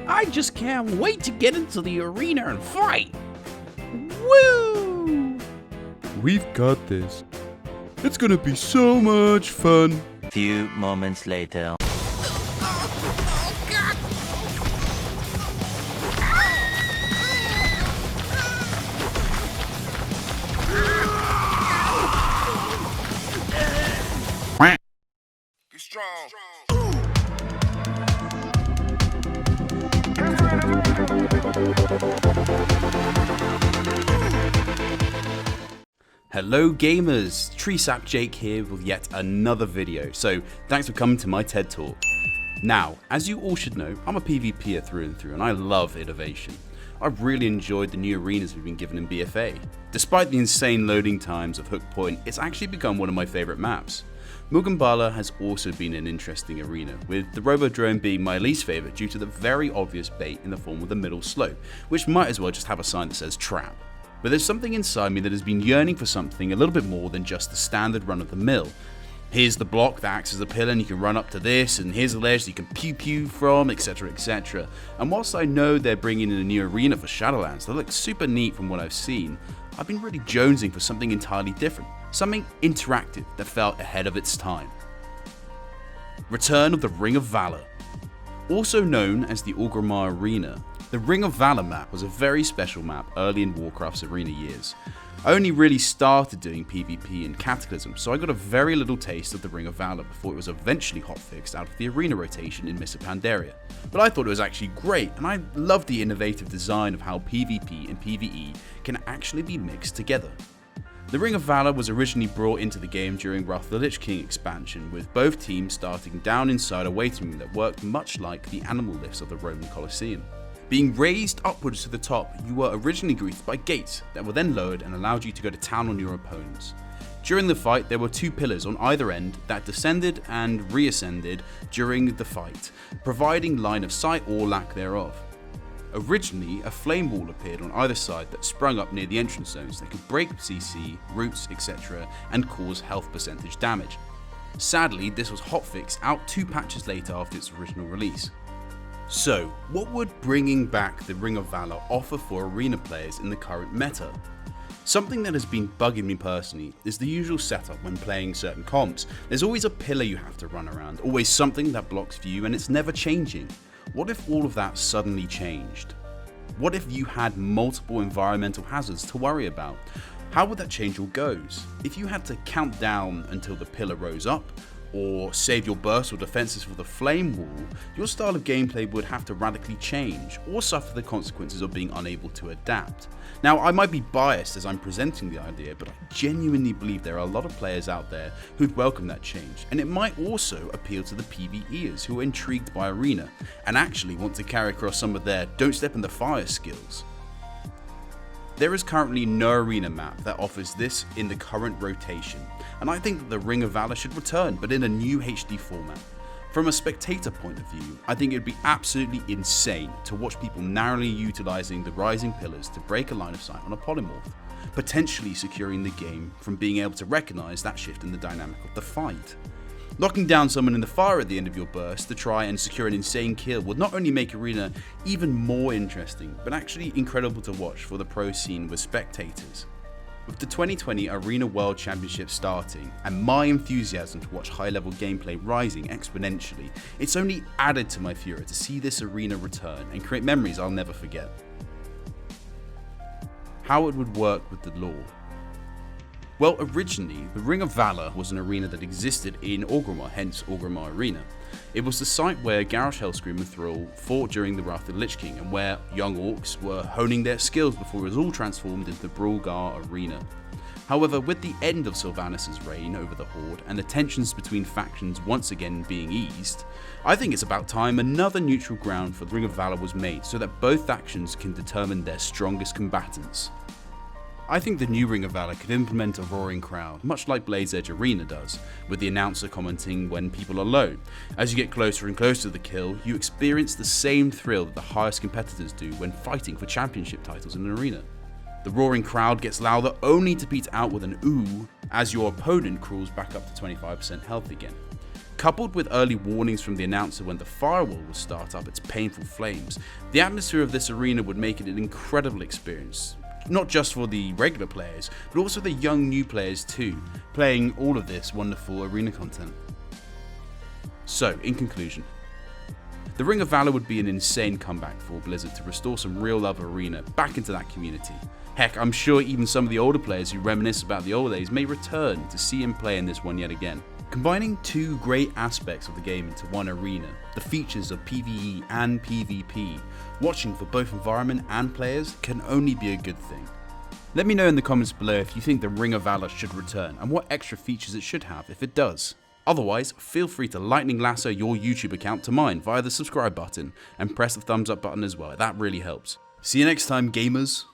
I just can't wait to get into the arena and fight! Woo! We've got this. It's gonna be so much fun. Few moments later. Be strong. Hello gamers, TreesapJake here with yet another video, so thanks for coming to my TED Talk. Now, as you all should know, I'm a PvPer through and through and I love innovation. I've really enjoyed the new arenas we've been given in BFA. Despite the insane loading times of Hook Point, it's actually become one of my favourite maps. Mugumbala has also been an interesting arena, with the Robodrome being my least favourite due to the very obvious bait in the form of the middle slope, which might as well just have a sign that says trap. But there's something inside me that has been yearning for something a little bit more than just the standard run of the mill. Here's the block that acts as a pillar and you can run up to this, and here's a ledge that you can pew pew from, etc, etc. And whilst I know they're bringing in a new arena for Shadowlands that looks super neat from what I've seen, I've been really jonesing for something entirely different, something interactive that felt ahead of its time. Return of the Ring of Valor. Also known as the Orgrimmar Arena, the Ring of Valor map was a very special map early in Warcraft's arena years. I only really started doing PvP in Cataclysm, so I got a very little taste of the Ring of Valor before it was eventually hotfixed out of the arena rotation in Mists of Pandaria. But I thought it was actually great, and I love the innovative design of how PvP and PvE can actually be mixed together. The Ring of Valor was originally brought into the game during Wrath of the Lich King expansion, with both teams starting down inside a waiting room that worked much like the animal lifts of the Roman Colosseum. Being raised upwards to the top, you were originally greeted by gates that were then lowered and allowed you to go to town on your opponents. During the fight, there were two pillars on either end that descended and reascended during the fight, providing line of sight or lack thereof. Originally, a flame wall appeared on either side that sprung up near the entrance zones that could break CC, roots, etc. and cause health percentage damage. Sadly, this was hotfixed out 2 patches later after its original release. So, what would bringing back the Ring of Valor offer for arena players in the current meta? Something that has been bugging me personally is the usual setup when playing certain comps. There's always a pillar you have to run around, always something that blocks view, and it's never changing. What if all of that suddenly changed? What if you had multiple environmental hazards to worry about? How would that change your goes? If you had to count down until the pillar rose up, or save your burst or defenses for the flame wall, your style of gameplay would have to radically change, or suffer the consequences of being unable to adapt. Now, I might be biased as I'm presenting the idea, but I genuinely believe there are a lot of players out there who'd welcome that change, and it might also appeal to the PvEers who are intrigued by Arena, and actually want to carry across some of their don't step in the fire skills. There is currently no arena map that offers this in the current rotation, and I think that the Ring of Valor should return, but in a new HD format. From a spectator point of view, I think it would be absolutely insane to watch people narrowly utilising the rising pillars to break a line of sight on a polymorph, potentially securing the game from being able to recognise that shift in the dynamic of the fight. Locking down someone in the fire at the end of your burst to try and secure an insane kill would not only make Arena even more interesting, but actually incredible to watch for the pro scene with spectators. With the 2020 Arena World Championship starting, and my enthusiasm to watch high-level gameplay rising exponentially, it's only added to my fury to see this arena return and create memories I'll never forget. How it would work with the lore. Well, originally, the Ring of Valor was an arena that existed in Orgrimmar, hence Orgrimmar Arena. It was the site where Garrosh Hellscream and Thrall fought during the Wrath of the Lich King, and where young orcs were honing their skills before it was all transformed into the Brawlgar Arena. However, with the end of Sylvanas' reign over the Horde, and the tensions between factions once again being eased, I think it's about time another neutral ground for the Ring of Valor was made so that both factions can determine their strongest combatants. I think the new Ring of Valor could implement a roaring crowd, much like Blade's Edge Arena does, with the announcer commenting when people are low. As you get closer and closer to the kill, you experience the same thrill that the highest competitors do when fighting for championship titles in an arena. The roaring crowd gets louder only to peter out with an ooh as your opponent crawls back up to 25% health again. Coupled with early warnings from the announcer when the firewall would start up its painful flames, the atmosphere of this arena would make it an incredible experience. Not just for the regular players, but also the young new players too, playing all of this wonderful arena content. So, in conclusion, the Ring of Valor would be an insane comeback for Blizzard to restore some real love of arena back into that community. Heck, I'm sure even some of the older players who reminisce about the old days may return to see him play in this one yet again. Combining two great aspects of the game into one arena, the features of PvE and PvP, watching for both environment and players can only be a good thing. Let me know in the comments below if you think the Ring of Valor should return and what extra features it should have if it does. Otherwise, feel free to lightning lasso your YouTube account to mine via the subscribe button and press the thumbs up button as well, that really helps. See you next time, gamers.